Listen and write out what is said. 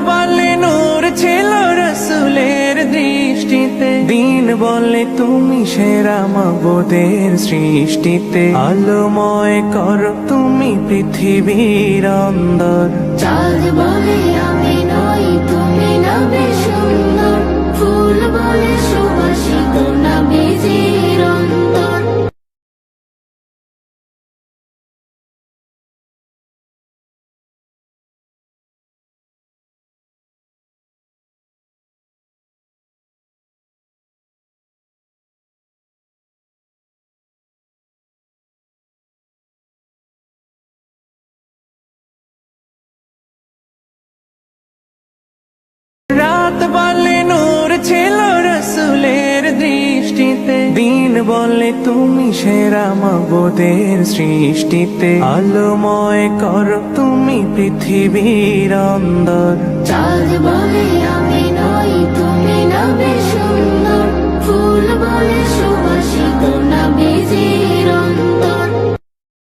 বলে নূর ছিল রাসূলের দৃষ্টিতে, দিন বলে তুমি সেরা মাবুদের সৃষ্টিতে। আলোময় কর তুমি পৃথিবীর অন্দর, চাঁদ বলে আমি নই তুমি নবী সুন্দর, ফুল বলে সুবাসিত নবীজির অন্তর। রাত বলে নূর ছিল রাসূলের দৃষ্টিতে, দিন বলে তুমি সেরা মাবুদের সৃষ্টিতে। আলোময় কর তুমি পৃথিবীর অন্দর, চাঁদ বলে